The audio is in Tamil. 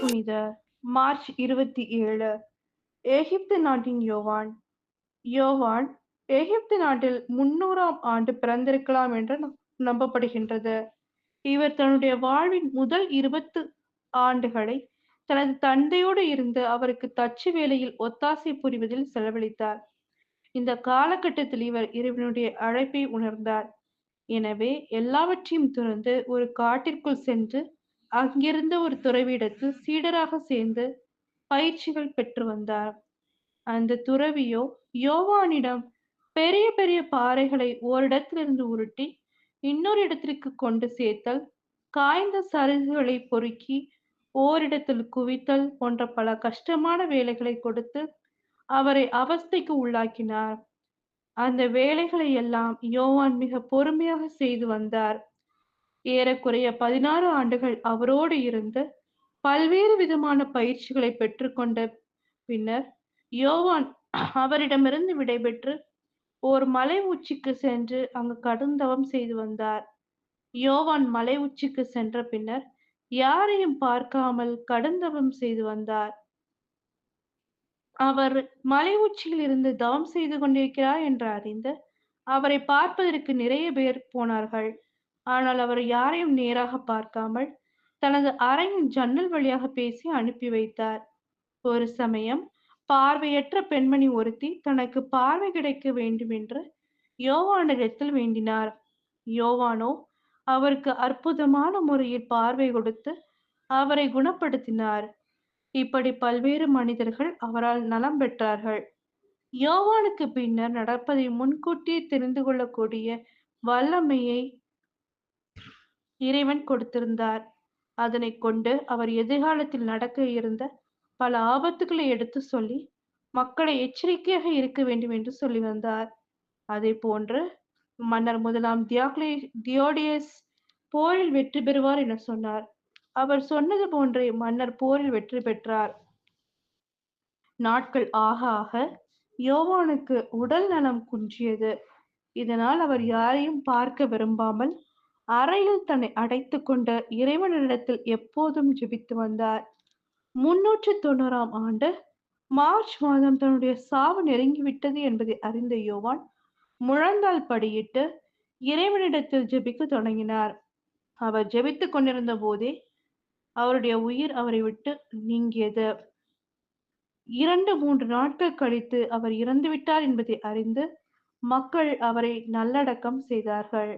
புனிதர் மார்ச் 27 எகிப்து நாட்டின் யோவான். யோவான் எகிப்து நாட்டில் 300ஆம் ஆண்டு பிறந்திருக்கலாம் என்று நம்பப்படுகின்றது. இவர் தன்னுடைய வாழ்வின் முதல் 20 ஆண்டுகளை தனது தந்தையோடு இருந்து அவருக்கு தச்சு வேலையில் ஒத்தாசை புரிவதில் செலவழித்தார். இந்த காலகட்டத்தில் இவர் இறைவனுடைய அழைப்பை உணர்ந்தார். எனவே எல்லாவற்றையும் துறந்து ஒரு காட்டிற்குள் சென்று அங்கிருந்த ஒரு துறவியிடத்தில் சீடராக சேர்ந்து பயிற்சிகள் பெற்று வந்தார். அந்த துறவியோ யோவானிடம் பெரிய பெரிய பாறைகளை ஓரிடத்திலிருந்து உருட்டி இன்னொரு இடத்திற்கு கொண்டு சேர்த்தல், காய்ந்த சருகுகளை பொறுக்கி ஓரிடத்தில் குவித்தல் போன்ற பல கஷ்டமான வேலைகளை கொடுத்து அவரை அவஸ்தைக்கு உள்ளாக்கினார். அந்த வேலைகளை எல்லாம் யோவான் மிக பொறுமையாக செய்து வந்தார். ஏறக்குறைய 16 ஆண்டுகள் அவரோடு இருந்து பல்வேறு விதமான பயிற்சிகளை பெற்றுக்கொண்ட பின்னர் யோவான் அவரிடமிருந்து விடைபெற்று ஓர் மலை உச்சிக்கு சென்று அங்கு கடுந்தவம் செய்து வந்தார். யோவான் மலை உச்சிக்கு சென்ற பின்னர் யாரையும் பார்க்காமல் கடுந்தவம் செய்து வந்தார். அவர் மலை உச்சியில் இருந்து தவம் செய்து கொண்டிருக்கிறார் என்று அறிந்து அவரை பார்ப்பதற்கு நிறைய பேர் போனார்கள். ஆனால் அவர் யாரையும் நேராக பார்க்காமல் தனது அறையின் ஜன்னல் வழியாக பேசி அனுப்பி வைத்தார். ஒரு சமயம் பார்வையற்ற பெண்மணி ஒருத்தி தனக்கு பார்வை கிடைக்க வேண்டும் என்று யோவானிடத்தில் வேண்டினார். யோவானோ அவருக்கு அற்புதமான முறையில் பார்வை கொடுத்து அவரை குணப்படுத்தினார். இப்படி பல்வேறு மனிதர்கள் அவரால் நலம் பெற்றார்கள். யோவானுக்கு பின்னர் நடப்பதை முன்கூட்டியே தெரிந்து கொள்ளக்கூடிய வல்லமையை இறைவன் கொடுத்திருந்தார். அதனைக் கொண்டு அவர் எதிர்காலத்தில் நடக்க இருந்த பல ஆபத்துக்களை எடுத்து சொல்லி மக்களை எச்சரிக்கையாக இருக்க வேண்டும் என்று சொல்லி வந்தார். அதே போன்று மன்னர் முதலாம் தியோடியஸ் போரில் வெற்றி பெறுவார் என சொன்னார். அவர் சொன்னது போன்றே மன்னர் போரில் வெற்றி பெற்றார். நாட்கள் ஆக ஆக யோவானுக்கு உடல் நலம் குன்றியது. இதனால் அவர் யாரையும் பார்க்க விரும்பாமல் அறையில் தன்னை அடைத்துக் கொண்ட இறைவனிடத்தில் எப்போதும் ஜெபித்து வந்தார். 390ஆம் ஆண்டு மார்ச் மாதம் தன்னுடைய சாவு நெருங்கிவிட்டது என்பதை அறிந்த யோவான் முழந்தாள் படியிட்டு இறைவனிடத்தில் ஜெபிக்க தொடங்கினார். அவர் ஜெபித்துக் கொண்டிருந்த போதே அவருடைய உயிர் அவரை விட்டு நீங்கியது. 2-3 நாட்கள் கழித்து அவர் இறந்துவிட்டார் என்பதை அறிந்து மக்கள் அவரை நல்லடக்கம் செய்தார்கள்.